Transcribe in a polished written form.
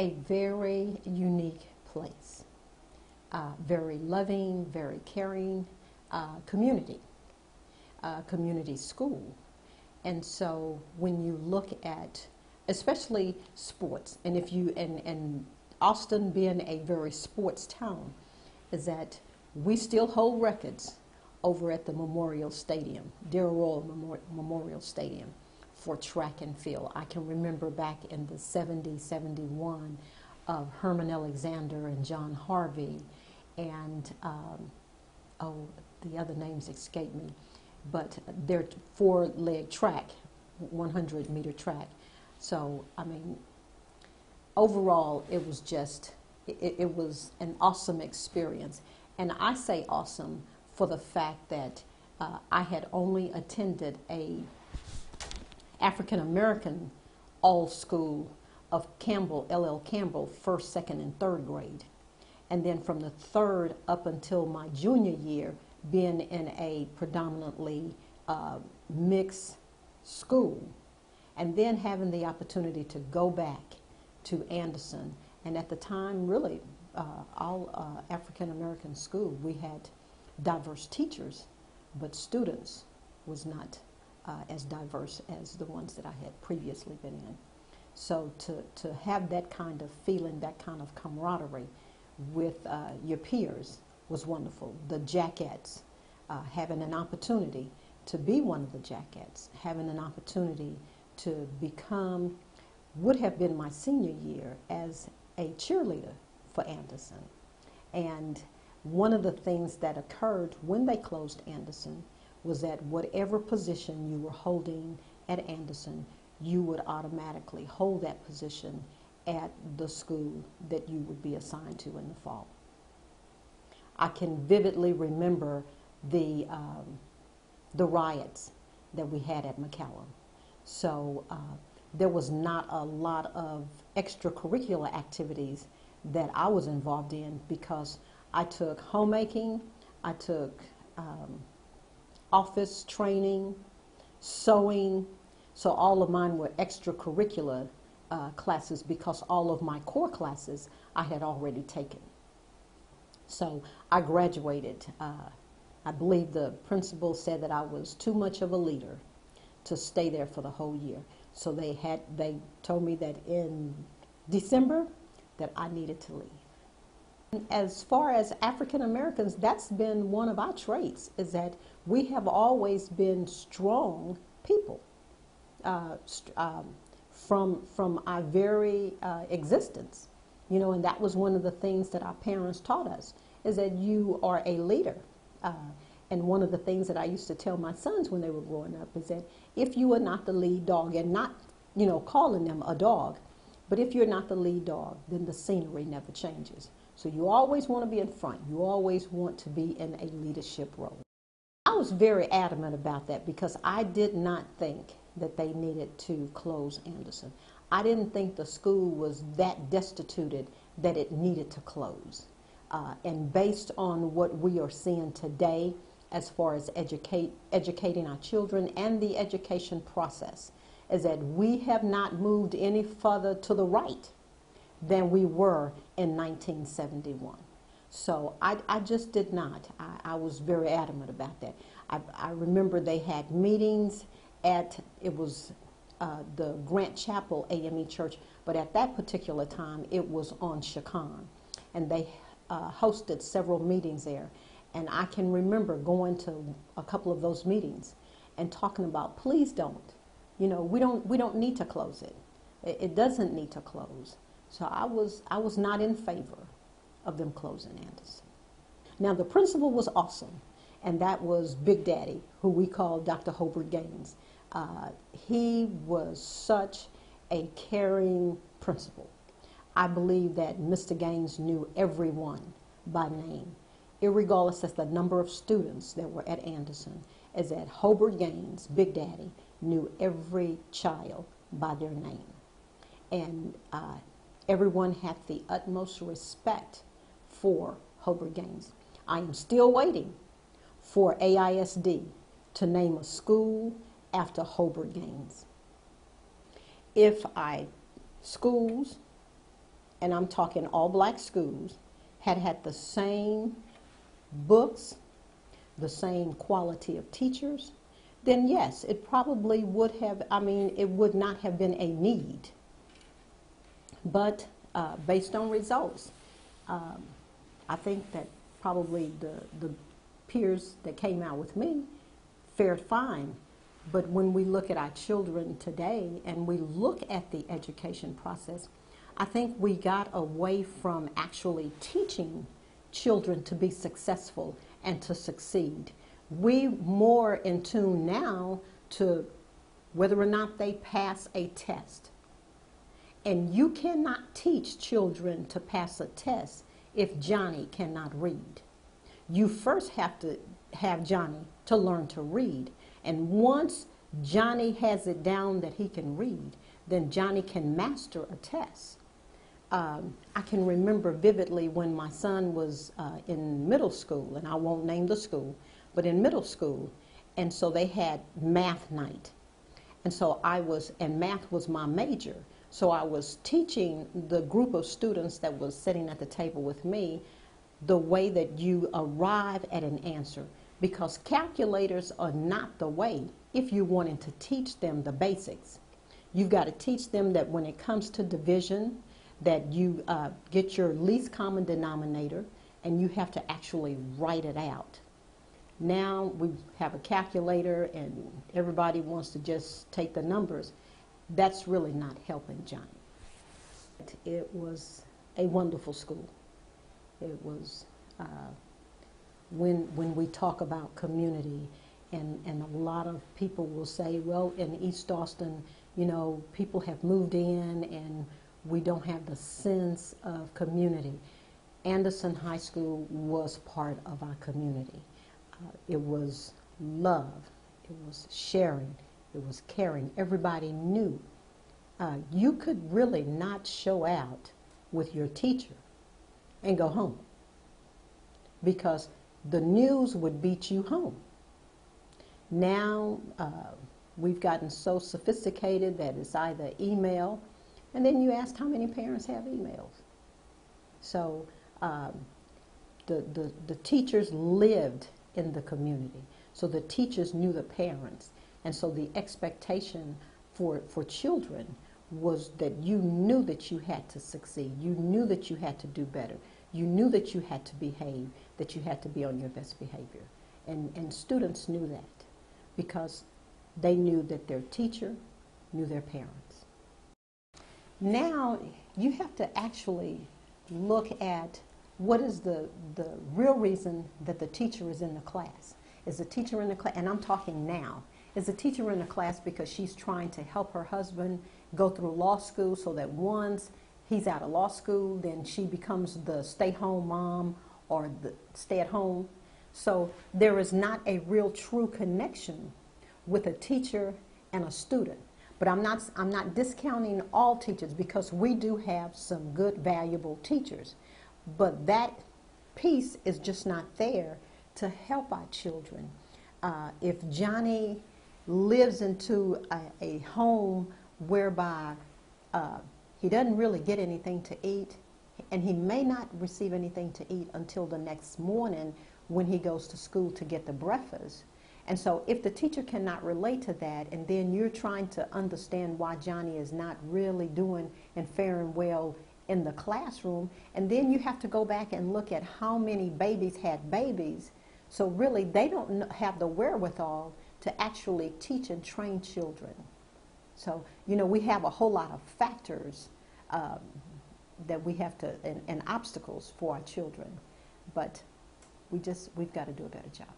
a very unique place. Very loving, very caring community school. And so when you look at, especially sports, and if you, and Austin being a very sports town, is that we still hold records over at the Memorial Stadium, Darrell Royal Memorial Stadium, for track and field. I can remember back in the 70, 71 of Herman Alexander and John Harvey, and the other names escape me, but they're four-leg track, 100-meter track. So, I mean, overall, it was just, it was an awesome experience. And I say awesome for the fact that I had only attended a African-American all-school of Campbell, L.L. Campbell, first, second, and third grade. And then from the third up until my junior year, being in a predominantly mixed school, and then having the opportunity to go back to Anderson. And at the time, really, all African-American school, we had diverse teachers, but students was not as diverse as the ones that I had previously been in. So to have that kind of feeling, that kind of camaraderie with your peers was wonderful. The Jackettes, having an opportunity to be one of the Jackettes, having an opportunity to become, would have been my senior year as a cheerleader for Anderson. And one of the things that occurred when they closed Anderson was that whatever position you were holding at Anderson, you would automatically hold that position at the school that you would be assigned to in the fall. I can vividly remember the riots that we had at McCallum. So there was not a lot of extracurricular activities that I was involved in because I took homemaking, I took office training, sewing. So all of mine were extracurricular classes because all of my core classes I had already taken. So I graduated. I believe the principal said that I was too much of a leader to stay there for the whole year. So they told me that in December that I needed to leave. As far as African Americans, that's been one of our traits, is that we have always been strong people from our very existence. You know, and that was one of the things that our parents taught us, is that you are a leader. And one of the things that I used to tell my sons when they were growing up is that if you are not the lead dog, and not, you know, calling them a dog, but if you're not the lead dog, then the scenery never changes. So you always want to be in front. You always want to be in a leadership role. I was very adamant about that because I did not think that they needed to close Anderson. I didn't think the school was that destituted that it needed to close. And based on what we are seeing today, as far as educating our children and the education process, is that we have not moved any further to the right than we were in 1971. So I just did not. I was very adamant about that. I remember they had meetings at, it was the Grant Chapel AME Church, but at that particular time it was on Chacan, and they hosted several meetings there. And I can remember going to a couple of those meetings and talking about, please don't. You know, we don't need to close it. It doesn't need to close. So I was not in favor of them closing Anderson. Now the principal was awesome, and that was Big Daddy, who we called Dr. Hobart Gaines. He was such a caring principal. I believe that Mr. Gaines knew everyone by name, irregardless of the number of students that were at Anderson, is that Hobart Gaines, Big Daddy, knew every child by their name. And everyone had the utmost respect for Hobart Gaines. I am still waiting for AISD to name a school after Hobart Gaines. If schools, and I'm talking all black schools, had had the same books, the same quality of teachers, then yes, it probably would have, I mean, it would not have been a need. But based on results, I think that probably the peers that came out with me fared fine. But when we look at our children today and we look at the education process, I think we got away from actually teaching children to be successful and to succeed. We more in tune now to whether or not they pass a test. And you cannot teach children to pass a test if Johnny cannot read. You first have to have Johnny to learn to read. And once Johnny has it down that he can read, then Johnny can master a test. I can remember vividly when my son was in middle school, and I won't name the school, but in middle school, and so they had math night. And so and math was my major. So I was teaching the group of students that was sitting at the table with me the way that you arrive at an answer, because calculators are not the way if you're wanting to teach them the basics. You've got to teach them that when it comes to division, that you get your least common denominator and you have to actually write it out. Now we have a calculator and everybody wants to just take the numbers. That's really not helping Johnny. It was a wonderful school. It was, when we talk about community, and a lot of people will say, well, in East Austin, you know, people have moved in and we don't have the sense of community. Anderson High School was part of our community. It was love, it was sharing, it was caring. Everybody knew. You could really not show out with your teacher and go home, because the news would beat you home. Now we've gotten so sophisticated that it's either email, and then you ask how many parents have emails. So the teachers lived in the community, so the teachers knew the parents, and so the expectation for children was that you knew that you had to succeed, you knew that you had to do better, you knew that you had to behave, that you had to be on your best behavior. And students knew that because they knew that their teacher knew their parents. Now you have to actually look at what is the real reason that the teacher is in the class. Is the teacher in the class, and I'm talking now, is the teacher in the class because she's trying to help her husband go through law school so that once he's out of law school, then she becomes the stay-home mom or the stay-at-home. So there is not a real true connection with a teacher and a student. But I'm not discounting all teachers, because we do have some good, valuable teachers. But that piece is just not there to help our children. If Johnny lives into a home whereby he doesn't really get anything to eat, and he may not receive anything to eat until the next morning when he goes to school to get the breakfast. And so if the teacher cannot relate to that, and then you're trying to understand why Johnny is not really doing and faring well in the classroom, and then you have to go back and look at how many babies had babies. So really they don't have the wherewithal to actually teach and train children. So, you know, we have a whole lot of factors that we have to, and obstacles for our children, but we've got to do a better job.